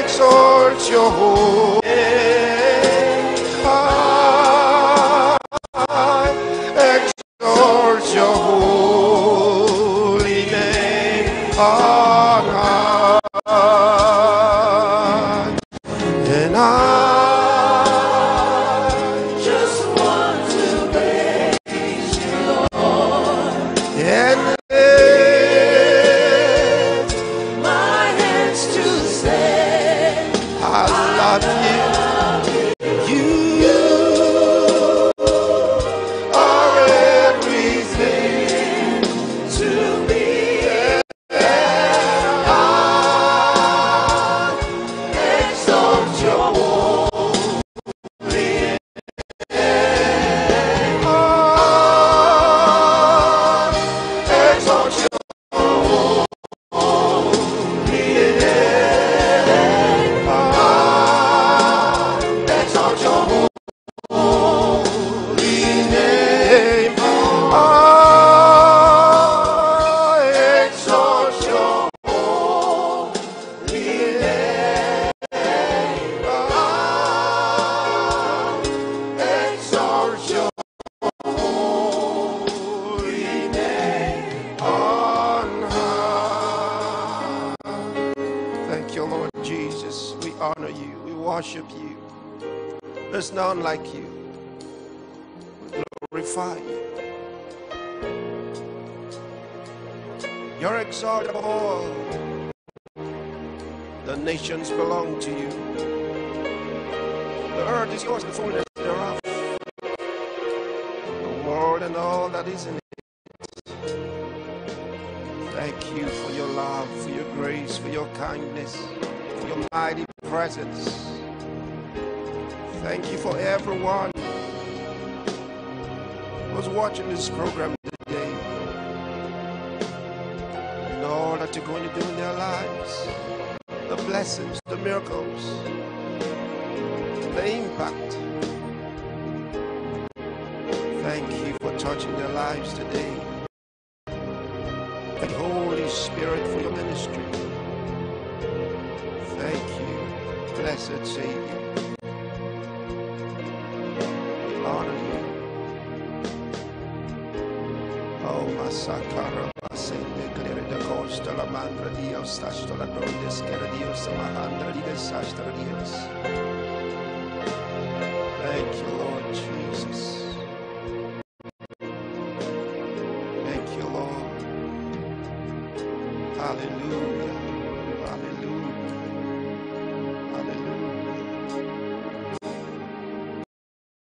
exalt your holy name. I exalt your holy name on high. And I just want to praise you, Lord, and lift my hands to say I love you. You are everything to me. And I exalt your holy name. I exalt your holy name. I exalt your holy name. I exalt your holy name. I exalt your holy name on high. Thank you, Lord Jesus. We honor you. We worship you. There's none like you. We glorify you. You're exalted above all. The nations belong to you. The earth is yours, the fullness thereof. The world and all that is in it. Thank you for your love, for your grace, for your kindness, for your mighty presence. Thank you for everyone who's watching this program today. And all that you're going to do in their lives. The blessings, the miracles, the impact. Thank you for touching their lives today. And Holy Spirit for your ministry. Thank you, blessed Savior. We honor you. Oh, Masakara, Masende, Clerida Costa, La Mandra Dios, Tashto la Grondes, Keradios, Mahandra Dios, Sashtra Dios. Thank you, Lord Jesus. Thank you, Lord. Hallelujah. Hallelujah. Hallelujah.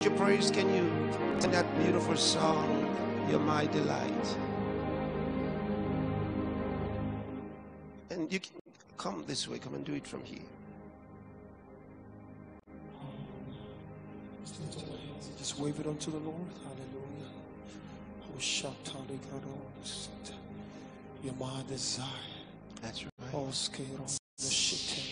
Your praise, can you sing that beautiful song, You're My Delight? And you can come this way, come and do it from here. Just wave it unto the Lord. Hallelujah. Oh, Shatali Garos. You're my desire. That's right. Oh, Skero. The shit.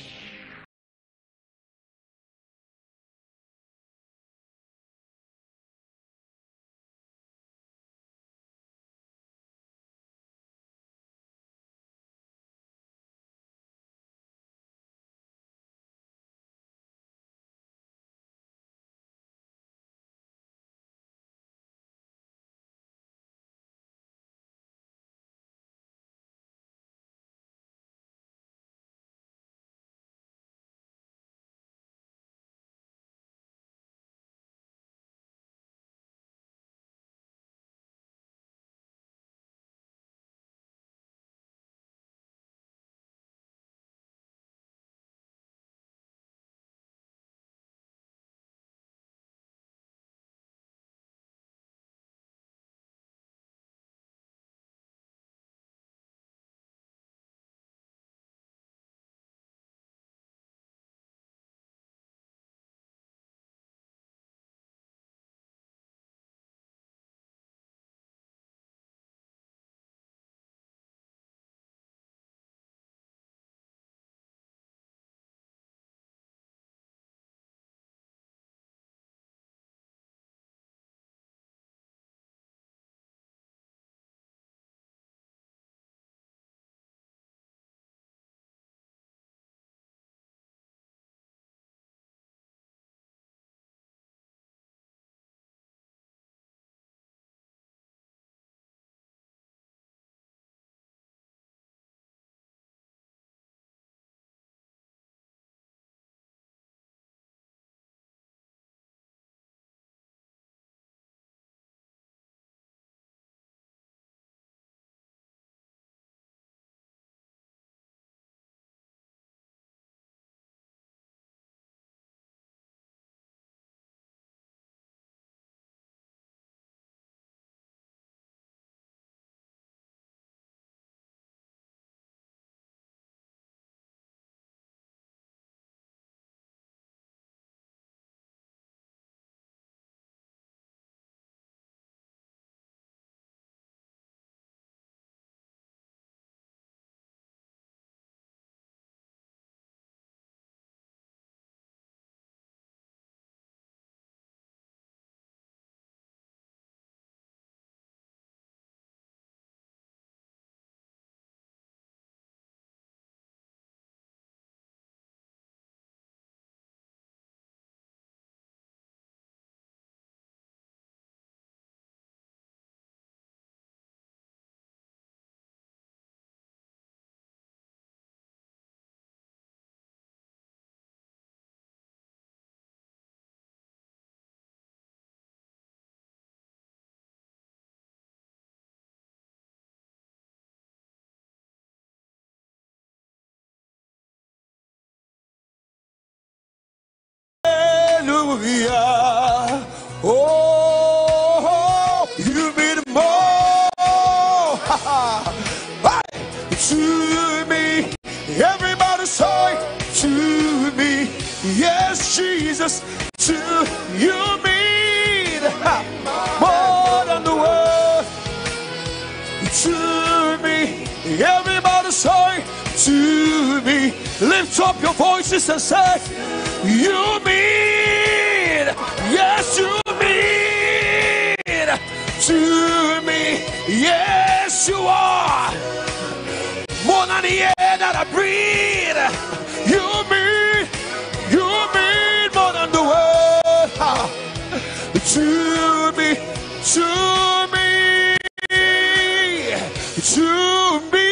Oh, you mean more to me. Everybody say to me. Yes, Jesus, to you mean more than the world. To me. Everybody say to me. Lift up your voices and say, you mean, yes, you mean to me. Yes, you are more than the air that I breathe. You mean more than the world. To me, to me, to me.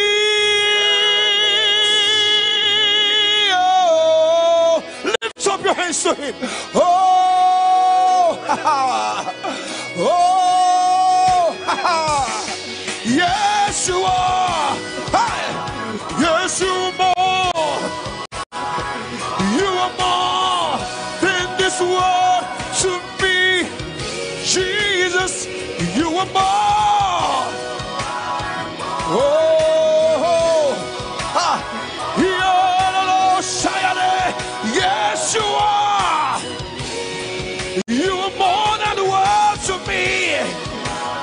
Oh, lift up your hands to him. Oh, oh, yes, you are. Yes, you are more. You are more than this world to me. Jesus, you are more. Oh, yes, you are. You are more than the world to me.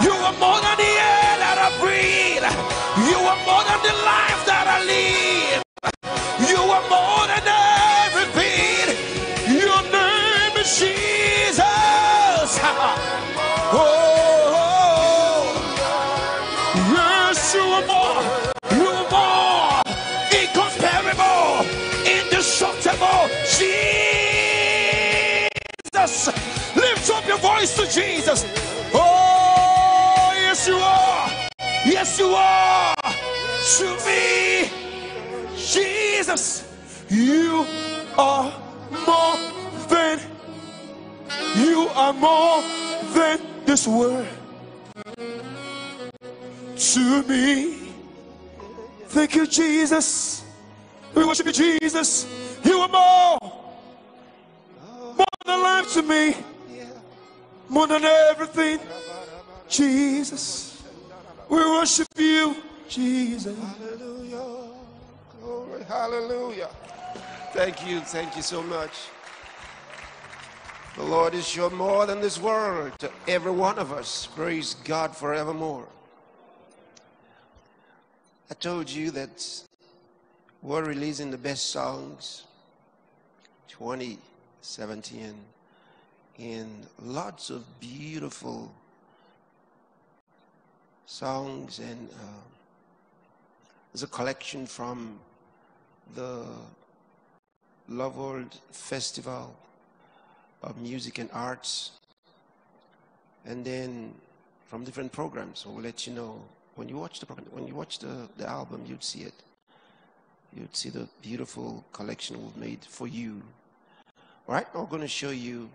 You are more than the air that I breathe. You are more than the life that I live. You are more than everything. Your name is Jesus. Oh, yes, you are more. You are more. Incomparable. Indestructible. Jesus. Lift up your voice to Jesus. Oh, yes, you are. Yes, you are. To me, Jesus, you are more than, you are more than this world. To me, thank you, Jesus. We worship you, Jesus. You are more than life to me, more than everything, Jesus. We worship you, Jesus. Hallelujah. Glory. Hallelujah. Thank you so much. The Lord is sure more than this world to every one of us. Praise God forevermore. I told you that we're releasing the best songs 2017, and lots of beautiful songs, and there's a collection from the Loveworld Festival of Music and Arts, and then from different programs. So we'll let you know when you watch the program. When you watch the album, you'd see it. You'd see the beautiful collection we've made for you. All right, I'm going to show you.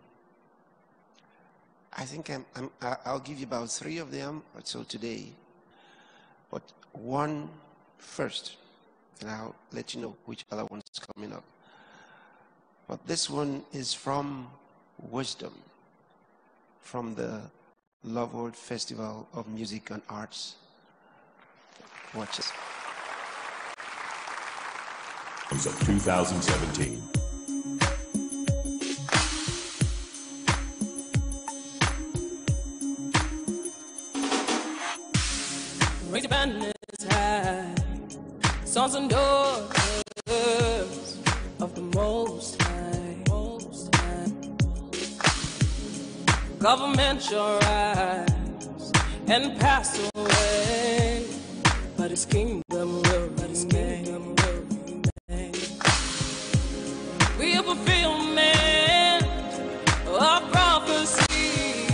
I think I'll give you about 3 of them or so today, but one first, and I'll let you know which other one's coming up. But this one is from Wisdom, from the Loveworld Festival of Music and Arts. Watch it. Of 2017. Raise your banners high, sons and daughters of the Most High. Government shall rise and pass away, but His kingdom will remain. We are fulfillment of prophecies.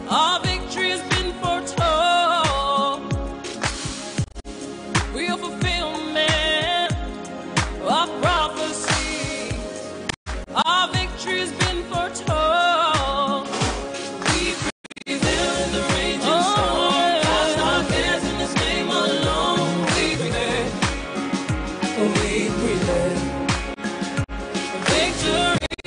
Our victory has been foretold. We are fulfillment of prophecies. Our victory has been foretold. We prevail in the raging storm. Cast our cares in His name alone. We prevail. We prevail. Victory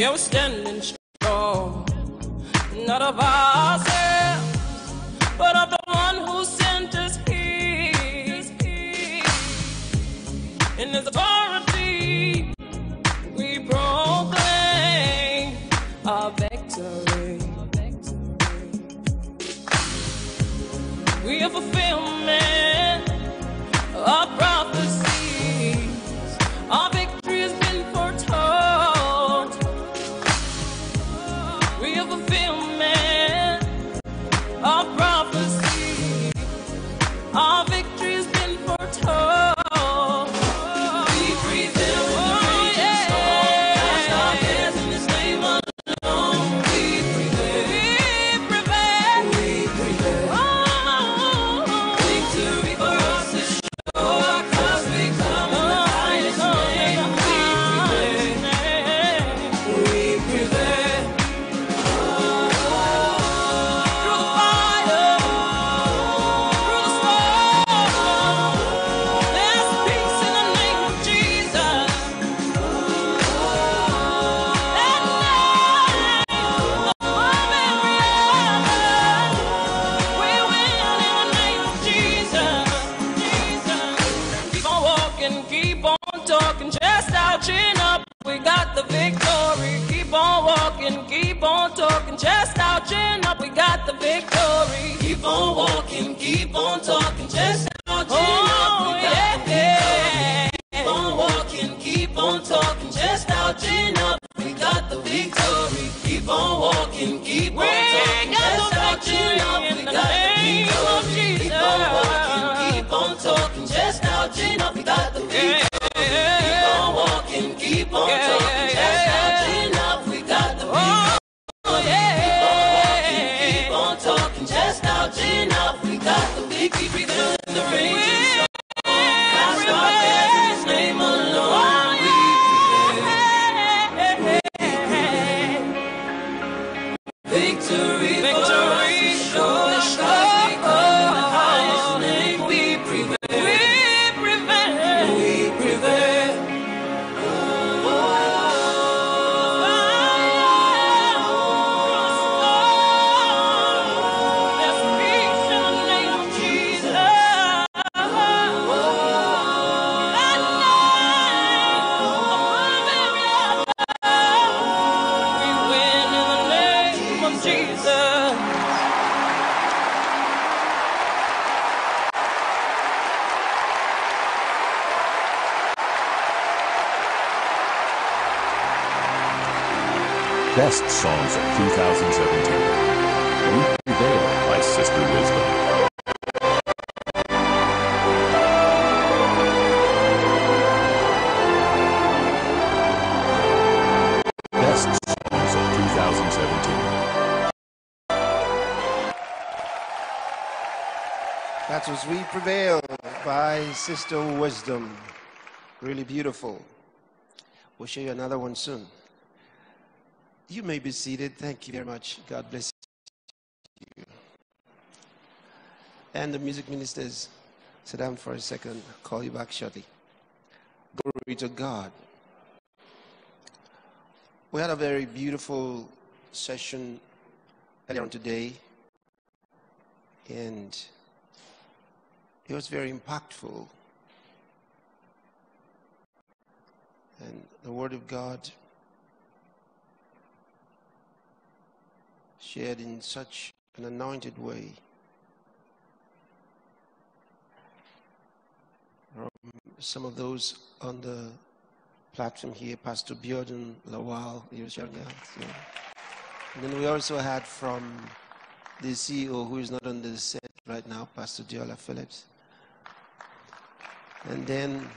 Yeah, we're standing strong, not of ourselves, but of the one who sent us here. In His authority, we proclaim our victory. We are fulfillment of prophecies. Our victory has been foretold. We are fulfillment of prophecies. Our victory has been foretold. We prevail in the raging storm. Cast our cares in His name alone. We prevail. We prevail. We prevail. Victory for us is sure, 'cause we come in the highest name. We prevail. We prevail. Through the fire, through the storm, there's peace in the name of Jesus. That name above every other. We win in the name of Jesus. Keep on walking, keep on talking, chest out, chin up. We got the victory. Keep on walking, keep on talking, chest out, chin up. We got the victory. Keep on walking, keep on talking, chest out, chin up. We got the victory. Keep on walking, keep on talking, chest out, chin up. We got the victory. Keep on walking, keep on talking, chest out, chin up. We got the victory. Keep on walking, keep on talking, chest out, chin up. We got the victory. Keep on walking, keep on talking, chest out, chin up. We got the victory. Keep on walking, keep on talking, chest out, chin up. We got the victory. Prevail in the raging storm. Cast our cares in His name alone. We prevail. Victory for us is sure, 'cause we come in the highest name. We prevail. We prevail. We prevail. There's peace in the name of Jesus. That name above every other. We win in the name of Jesus. Best Songs of 2017. We Prevail by Sister Wisdom. Best Songs of 2017. That was We Prevail by Sister Wisdom. Really beautiful. We'll show you another one soon. You may be seated. Thank you very much. God bless you. And the music ministers, sit down for a second. I'll call you back shortly. Glory to God. We had a very beautiful session earlier on today, and it was very impactful. And the Word of God shared in such an anointed way. Some of those on the platform here, Pastor Bjordan Lawal, he was sharing that. So. And then we also had from the CEO, who is not on the set right now, Pastor Diola Phillips. And then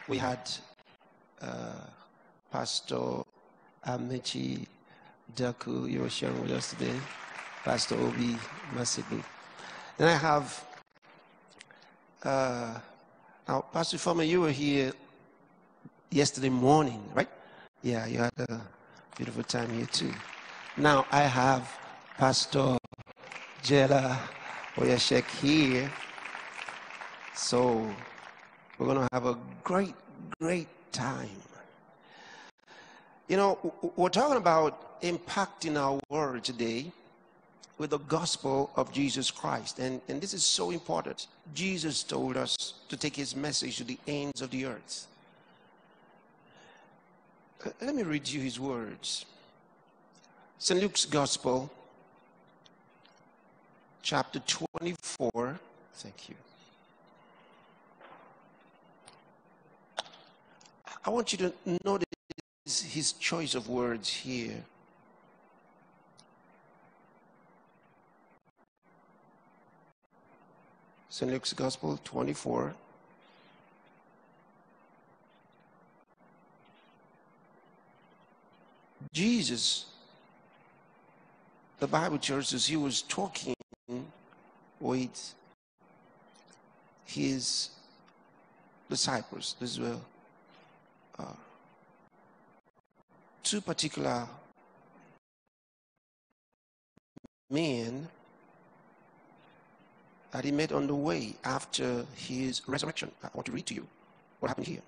we had Pastor Amechi Daku, you were sharing with us today, Pastor Obi Masibu. Then I have, now Pastor Fama, you were here yesterday morning, right? Yeah, you had a beautiful time here too. Now I have Pastor Jela Oyashek here. So we're going to have a great time. You know, we're talking about impacting our world today with the gospel of Jesus Christ. And this is so important. Jesus told us to take his message to the ends of the earth. Let me read you his words. St. Luke's Gospel, chapter 24. Thank you. I want you to notice his choice of words here. St. Luke's Gospel 24. Jesus, the Bible tells us, he was talking with his disciples. These were two particular men that he met on the way after his resurrection. I want to read to you what happened here.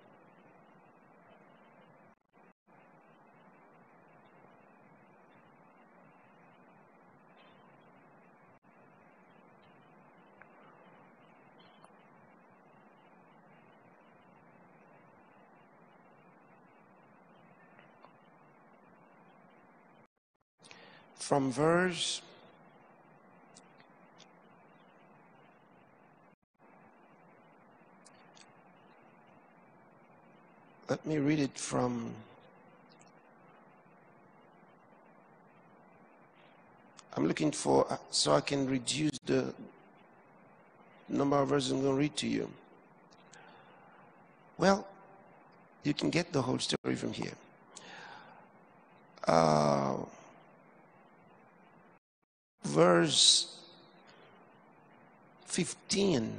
From verse let me read it from I'm looking for so I can reduce the number of verses I'm going to read to you. Well, you can get the whole story from here. Verse 15,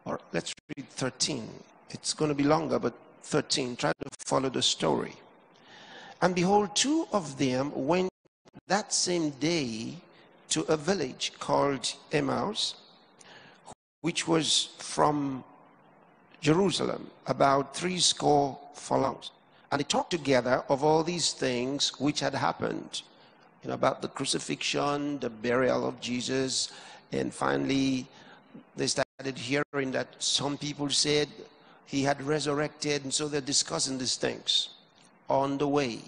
or let's read 13. It's going to be longer, but 13. Try to follow the story. And behold, two of them went that same day to a village called Emmaus, which was from Jerusalem, about 80 furlongs. And they talked together of all these things which had happened. You know, about the crucifixion, the burial of Jesus, and finally they started hearing that some people said he had resurrected, and so they're discussing these things on the way.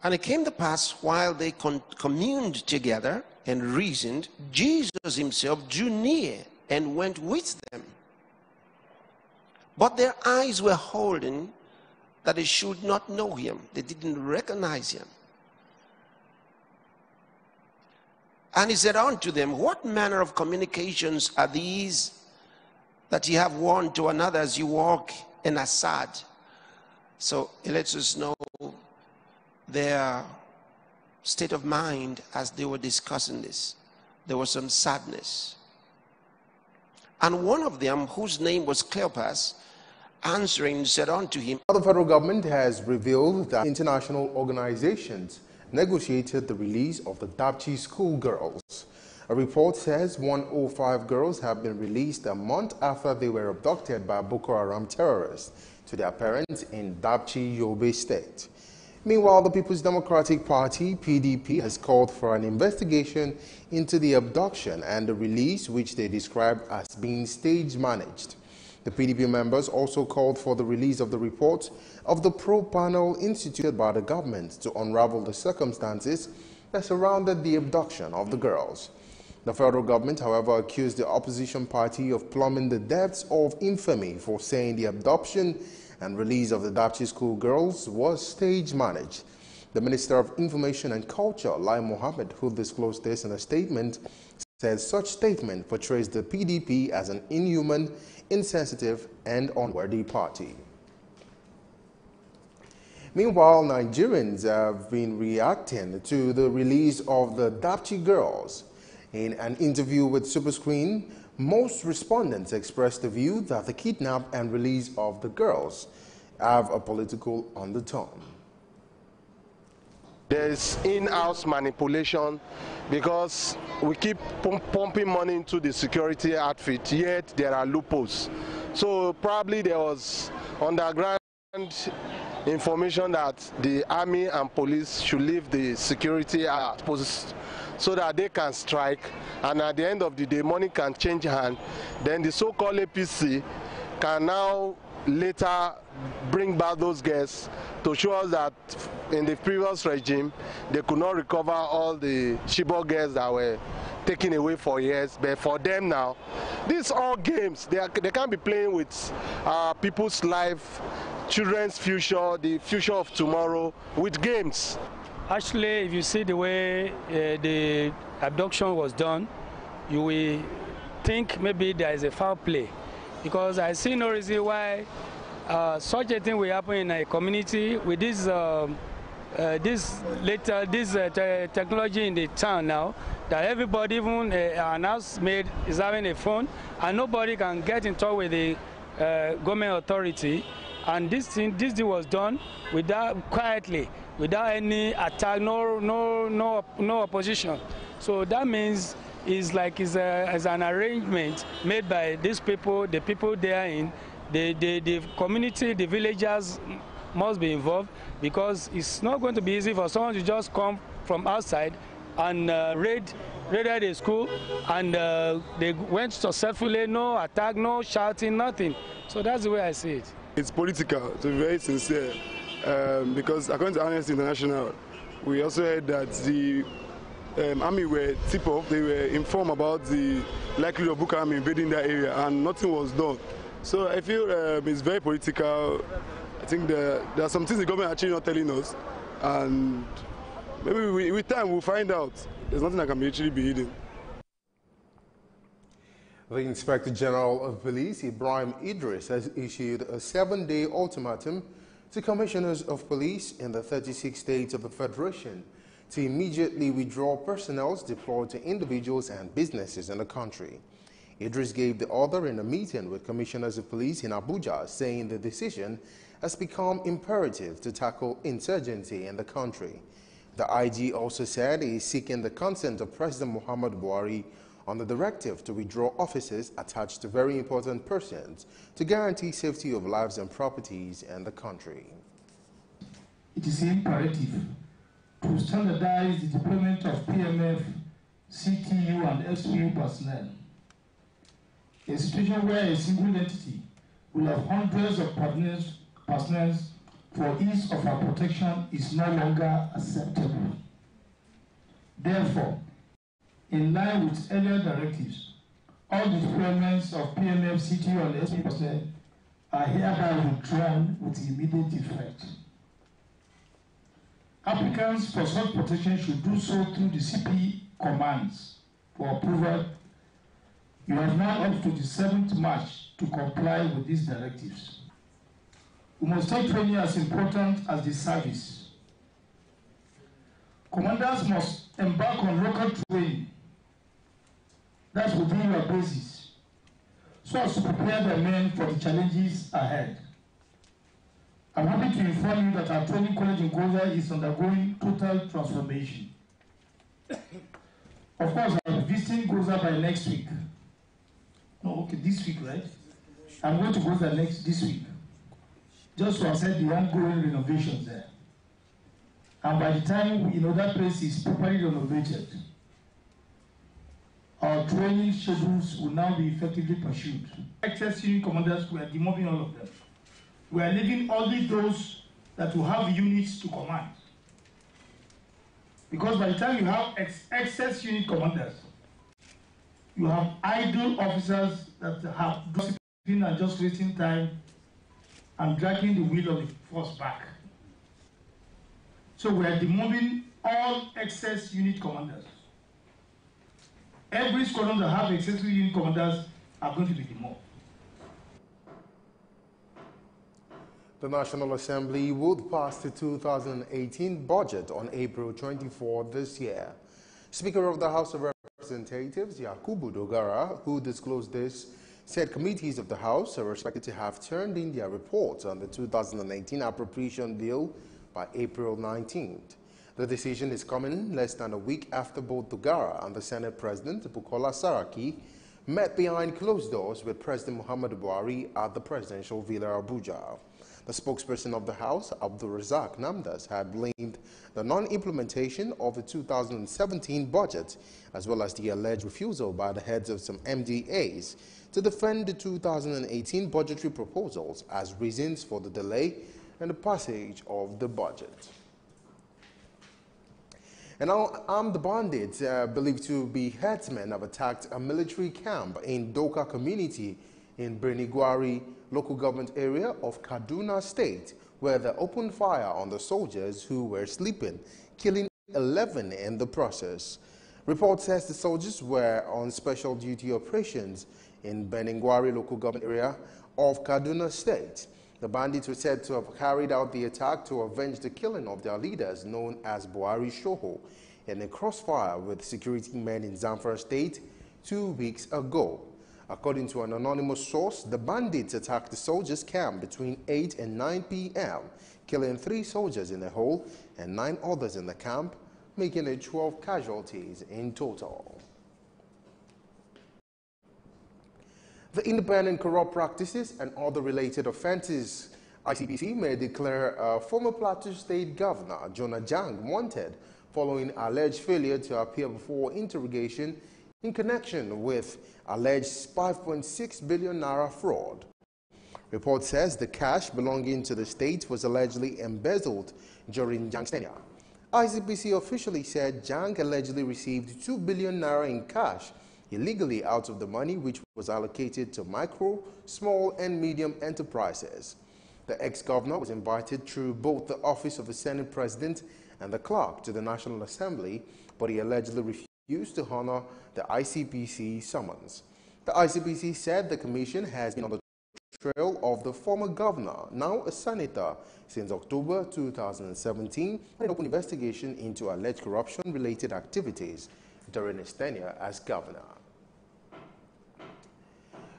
And it came to pass, while they communed together and reasoned, Jesus himself drew near and went with them. But their eyes were holden that they should not know him. They didn't recognize him. And he said unto them, what manner of communications are these that ye have one to another as you walk in a sad? So it lets us know their state of mind as they were discussing this. There was some sadness. And one of them, whose name was Cleopas, answering said unto him, The federal government has revealed that international organizations negotiated the release of the Dapchi schoolgirls. A report says 105 girls have been released a month after they were abducted by Boko Haram terrorists to their parents in Dapchi, Yobe State. Meanwhile, the People's Democratic Party, PDP, has called for an investigation into the abduction and the release, which they described as being stage-managed. The PDP members also called for the release of the report of the probe panel instituted by the government to unravel the circumstances that surrounded the abduction of the girls. The federal government, however, accused the opposition party of plumbing the depths of infamy for saying the abduction and release of the Dapchi schoolgirls was stage-managed. The Minister of Information and Culture, Lai Mohammed, who disclosed this in a statement, said such statement portrays the PDP as an inhuman, insensitive, and unworthy party. Meanwhile, Nigerians have been reacting to the release of the Dapchi girls. In an interview with SuperScreen, most respondents expressed the view that the kidnap and release of the girls have a political undertone. There's in-house manipulation because we keep pumping money into the security outfit, yet there are loopholes. So probably there was underground And information that the army and police should leave the security outposts so that they can strike, and at the end of the day money can change hand. Then the so-called APC can now later bring back those girls to show us that in the previous regime they could not recover all the Chibok girls that were taken away for years. But for them now, these are all games. They can't be playing with people's life, children's future, the future of tomorrow with games. Actually, if you see the way the abduction was done, you will think maybe there is a foul play, because I see no reason why such a thing will happen in a community with this technology in the town now, that everybody, even an housemaid, is having a phone, and nobody can get in touch with the government authority. And this thing was done quietly, without any attack, no opposition. So that means it's an arrangement made by these people, the people therein, the community, the villagers must be involved, because it's not going to be easy for someone to just come from outside and raided a school, and they went successfully, no attack, no shouting, nothing. So that's the way I see it. It's political, to be very sincere, because according to Amnesty International, we also heard that the army were tip-off, they were informed about the likelihood of Boko Haram invading that area, and nothing was done. So I feel it's very political. I think there are some things the government are actually not telling us, and maybe with time we'll find out. There's nothing that can actually be hidden. The Inspector General of Police, Ibrahim Idris, has issued a 7-day ultimatum to commissioners of police in the 36 states of the Federation to immediately withdraw personnel deployed to individuals and businesses in the country. Idris gave the order in a meeting with commissioners of police in Abuja, saying the decision has become imperative to tackle insurgency in the country. The IG also said he is seeking the consent of President Muhammad Buhari on the directive to withdraw officers attached to very important persons to guarantee safety of lives and properties in the country. It is imperative to standardize the deployment of PMF, CTU, and SPU personnel. A situation where a single entity will have hundreds of personnel for ease of our protection is no longer acceptable. Therefore, in line with earlier directives, all the deployments of PMF, CTU, and SPU personnel are hereby withdrawn with immediate effect. Applicants for such protection should do so through the CP commands for approval. You have now up to the 7th March to comply with these directives. We must take training as important as the service. Commanders must embark on local training that's within your bases, so as to prepare the men for the challenges ahead. I'm happy to inform you that our training college in Goza is undergoing total transformation. Of course, I'll be visiting Goza by next week. No, okay, this week, right? I'm going to Goza this week, just to assess the ongoing renovations there. And by the time that place is properly renovated, our training schedules will now be effectively pursued. Excess unit commanders, we are demobbing all of them. We are leaving only those that will have units to command. Because by the time you have excess unit commanders, you have idle officers that have discipline and just wasting time and dragging the wheel of the force back. So we are demobbing all excess unit commanders. Every squadron that have excess unit commanders are going to be demobbed. The National Assembly would pass the 2018 budget on April 24 this year. Speaker of the House of Representatives, Yakubu Dogara, who disclosed this, said committees of the House are expected to have turned in their reports on the 2019 appropriation bill by April 19th. The decision is coming less than a week after both Dogara and the Senate President, Bukola Saraki, met behind closed doors with President Muhammadu Buhari at the presidential Villa Abuja. The spokesperson of the House, Abdul Razak Namdas, had blamed the non-implementation of the 2017 budget, as well as the alleged refusal by the heads of some MDAs to defend the 2018 budgetary proposals as reasons for the delay in the passage of the budget. And now, armed bandits believed to be herdsmen have attacked a military camp in Doka community in Birnigwari local government area of Kaduna State, where they opened fire on the soldiers who were sleeping, killing 11 in the process. Report says the soldiers were on special duty operations in Birnigwari local government area of Kaduna State. The bandits were said to have carried out the attack to avenge the killing of their leaders, known as Buhari Shoho, in a crossfire with security men in Zamfara State 2 weeks ago. According to an anonymous source, the bandits attacked the soldiers' camp between 8 and 9 p.m., killing 3 soldiers in the hole and 9 others in the camp, making it 12 casualties in total. The Independent Corrupt Practices and Other Related Offences ICPC may declare former Plateau State Governor Jonah Jang wanted following alleged failure to appear before interrogation in connection with alleged 5.6 billion naira fraud. Report says the cash belonging to the state was allegedly embezzled during Jang's tenure. ICPC officially said Jang allegedly received 2 billion naira in cash illegally out of the money which was allocated to micro, small and medium enterprises. The ex-governor was invited through both the office of the Senate President and the clerk to the National Assembly, but he allegedly refused to honor the ICPC summons. The ICPC said the commission has been on the trail of the former governor, now a senator, since October 2017, an open investigation into alleged corruption-related activities during his tenure as governor.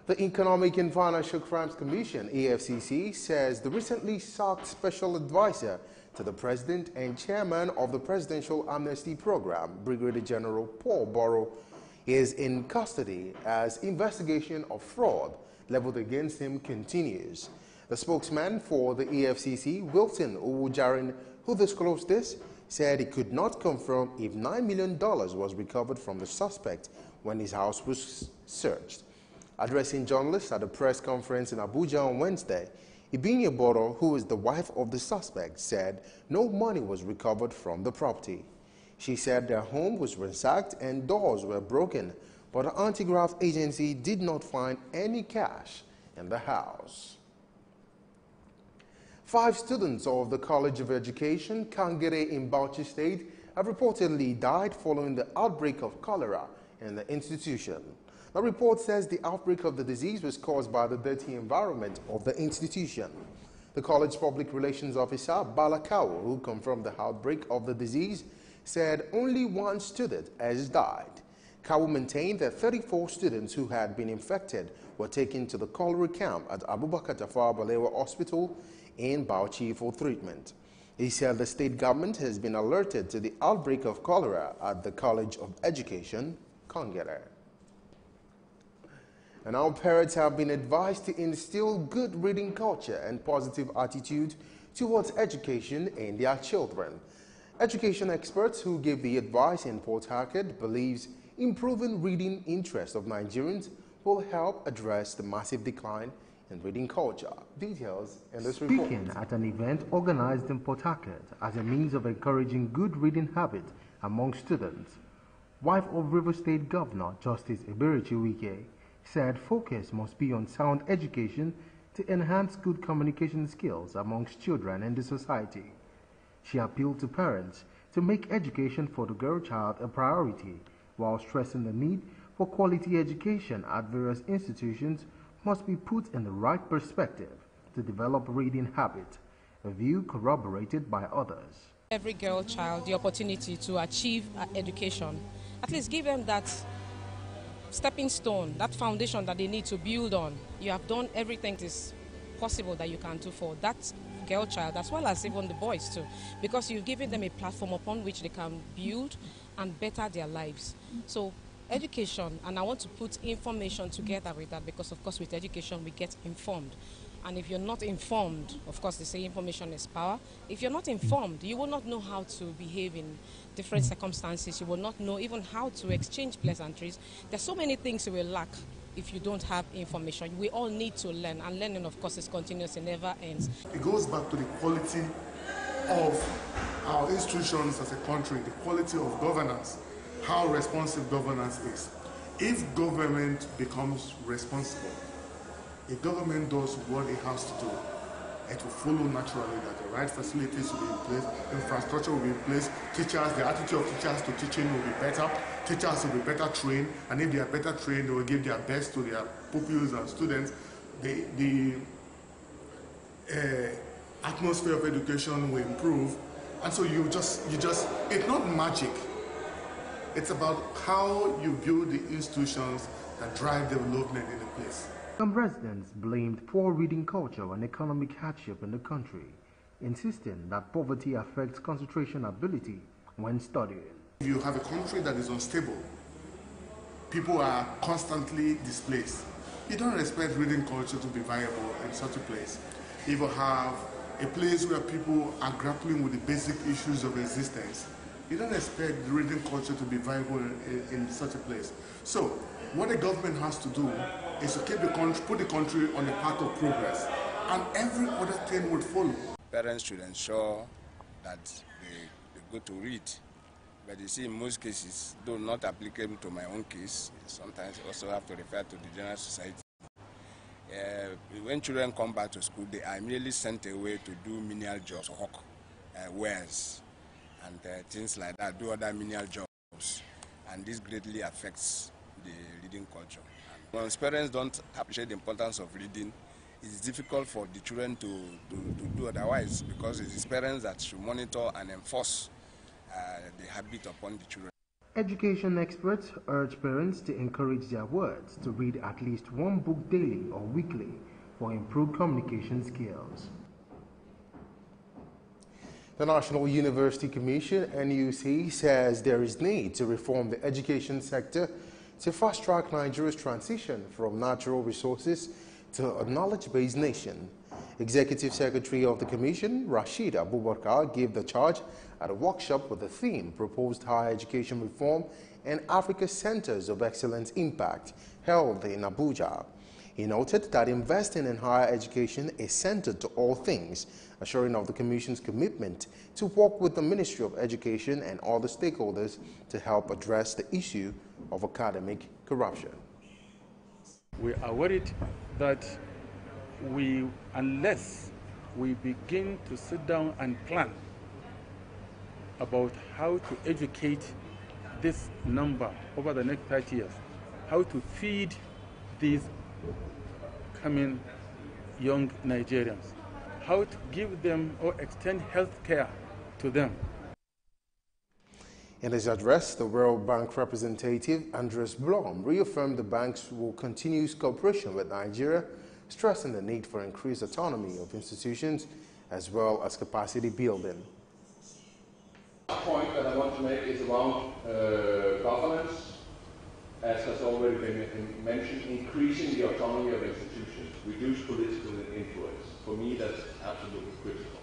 The Economic and Financial Crimes Commission, EFCC, says the recently sacked special advisor to the president and chairman of the Presidential Amnesty Program, Brigadier General Paul Borough, is in custody as investigation of fraud leveled against him continues. The spokesman for the EFCC, Wilson Owujarin, who disclosed this, said he could not confirm if $9 million was recovered from the suspect when his house was searched. Addressing journalists at a press conference in Abuja on Wednesday, Ibinye Boro, who is the wife of the suspect, said no money was recovered from the property. She said their home was ransacked and doors were broken, but the anti-graft agency did not find any cash in the house. 5 students of the College of Education, Kangere in Bauchi State, have reportedly died following the outbreak of cholera in the institution. The report says the outbreak of the disease was caused by the dirty environment of the institution. The college public relations officer, Balakawo, who confirmed the outbreak of the disease, said only 1 student has died. Kawu maintained that 34 students who had been infected were taken to the cholera camp at Abubakar Tafawa Balewa Hospital in Bauchi for treatment. He said the state government has been alerted to the outbreak of cholera at the College of Education, Kangere. And our parents have been advised to instill good reading culture and positive attitude towards education in their children. Education experts who give the advice in Port Harcourt believes improving reading interest of Nigerians will help address the massive decline in reading culture. Details in this report. Speaking at an event organized in Port Harcourt as a means of encouraging good reading habit among students, wife of River State Governor Justice Eberichi Wike said focus must be on sound education to enhance good communication skills amongst children in the society. She appealed to parents to make education for the girl child a priority, while stressing the need for quality education at various institutions must be put in the right perspective to develop reading habit, a view corroborated by others. Every girl child the opportunity to achieve education, at least give them that stepping stone, that foundation that they need to build on. You have done everything that is possible that you can do for that girl child, as well as even the boys too, because you've given them a platform upon which they can build and better their lives. So education, and I want to put information together with that, because of course with education we get informed. And if you're not informed, of course they say information is power. If you're not informed, you will not know how to behave in different circumstances. You will not know even how to exchange pleasantries. There's so many things you will lack if you don't have information. We all need to learn, and learning of course is continuous, it never ends. It goes back to the quality of our institutions as a country, the quality of governance, how responsive governance is. If government becomes responsible, if government does what it has to do, it will follow naturally that the right facilities will be in place, infrastructure will be in place, teachers, the attitude of teachers to teaching will be better, teachers will be better trained, and if they are better trained, they will give their best to their pupils and students. The atmosphere of education will improve, and so you just, it's not magic. It's about how you build the institutions that drive development in a place. Some residents blamed poor reading culture and economic hardship in the country, insisting that poverty affects concentration ability when studying. If you have a country that is unstable, people are constantly displaced. You don't expect reading culture to be viable in such a place. If you have a place where people are grappling with the basic issues of existence, you don't expect the reading culture to be viable in such a place. So, what the government has to do is to keep the country, put the country on the path of progress, and every other thing would follow. Parents should ensure that they go to read. But you see, in most cases, though not applicable to my own case, sometimes also have to refer to the general society. When children come back to school, they are immediately sent away to do menial jobs, hawk, wares, and things like that, do other menial jobs. And this greatly affects the reading culture. And once parents don't appreciate the importance of reading, it's difficult for the children to do otherwise, because it's the parents that should monitor and enforce the habit upon the children. Education experts urge parents to encourage their wards to read at least one book daily or weekly for improved communication skills. The National University Commission, NUC, says there is need to reform the education sector to fast-track Nigeria's transition from natural resources to a knowledge-based nation. Executive Secretary of the Commission, Rashid Abubakar, gave the charge at a workshop with the theme Proposed Higher Education Reform and Africa Centers of Excellence Impact, held in Abuja. He noted that investing in higher education is centered to all things, assuring of the Commission's commitment to work with the Ministry of Education and other stakeholders to help address the issue of academic corruption. We are worried that unless we begin to sit down and plan about how to educate this number over the next 30 years, how to feed these coming young Nigerians, how to give them or extend health care to them. In his address, the World Bank representative, Andres Blom, reaffirmed the banks will continue cooperation with Nigeria, stressing the need for increased autonomy of institutions as well as capacity building. The point that I want to make is around governance, as has already been mentioned, increasing the autonomy of institutions, reduce political influence. For me, that's absolutely critical.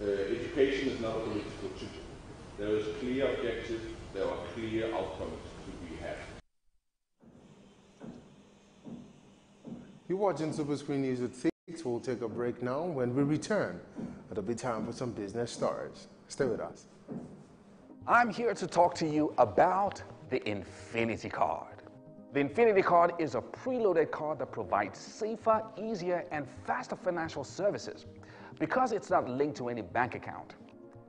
Education is not a political tool. There is a clear objective, there are clear outcomes to be had. You're watching SuperScreen News at 6. We'll take a break now. When we return, it'll be time for some business stories. Stay with us. I'm here to talk to you about the Infinity Card. The Infinity Card is a preloaded card that provides safer, easier, and faster financial services. Because it's not linked to any bank account,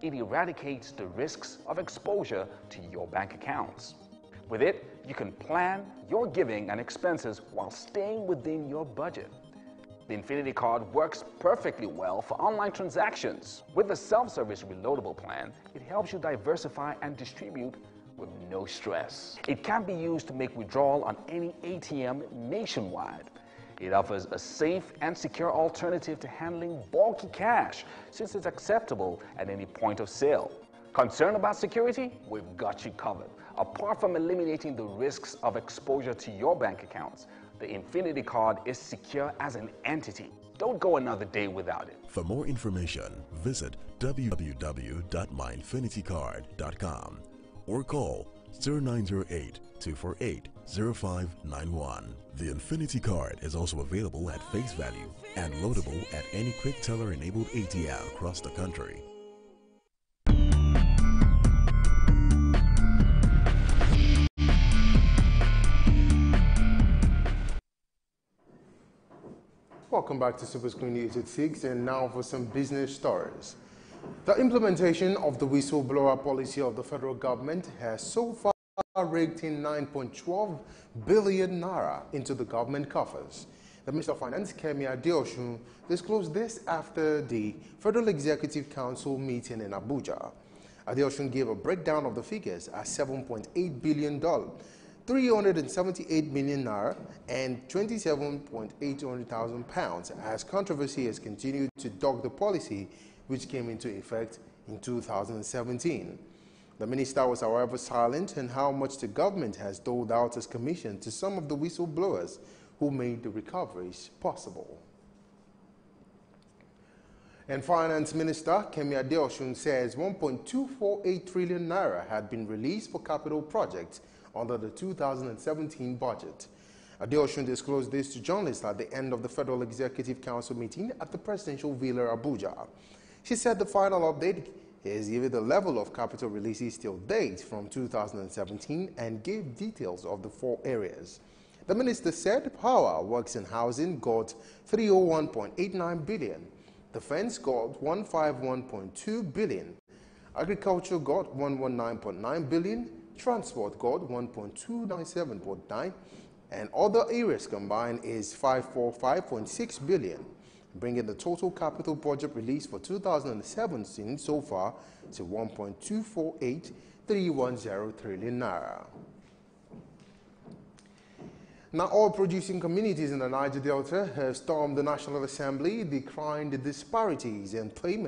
it eradicates the risks of exposure to your bank accounts. With it, you can plan your giving and expenses while staying within your budget. The Infinity Card works perfectly well for online transactions. With the self-service reloadable plan, it helps you diversify and distribute with no stress. It can be used to make withdrawal on any ATM nationwide. It offers a safe and secure alternative to handling bulky cash, since it's acceptable at any point of sale. Concerned about security? We've got you covered. Apart from eliminating the risks of exposure to your bank accounts, the Infinity Card is secure as an entity. Don't go another day without it. For more information, visit www.myinfinitycard.com or call 0908-248-0591. The Infinity Card is also available at face value and loadable at any quick teller-enabled ATM across the country. Welcome back to SuperScreen News at 6, and now for some business stories. The implementation of the whistleblower policy of the federal government has so far raked in 9.12 billion naira into the government coffers. The Minister of Finance, Kemi Adeosun, disclosed this after the Federal Executive Council meeting in Abuja. Adeosun gave a breakdown of the figures as $7.8 billion, 378 million naira, and 27,800,000 pounds, as controversy has continued to dog the policy, which came into effect in 2017. The minister was, however, silent on how much the government has doled out as commission to some of the whistleblowers who made the recoveries possible. And Finance Minister Kemi Adeosun says 1.248 trillion naira had been released for capital projects under the 2017 budget. Adeosun disclosed this to journalists at the end of the Federal Executive Council meeting at the Presidential Villa, Abuja. She said the final update is given the level of capital releases till date from 2017 and gave details of the 4 areas. The minister said Power, Works and Housing got 301.89 billion, Defense got 151.2 billion, Agriculture got 119.9 billion, Transport got 1.297.9, and other areas combined is 545.6 billion, bringing the total capital budget release for 2017 so far to 1.248310 trillion naira. Now, all producing communities in the Niger Delta have stormed the National Assembly, decrying the disparities in payment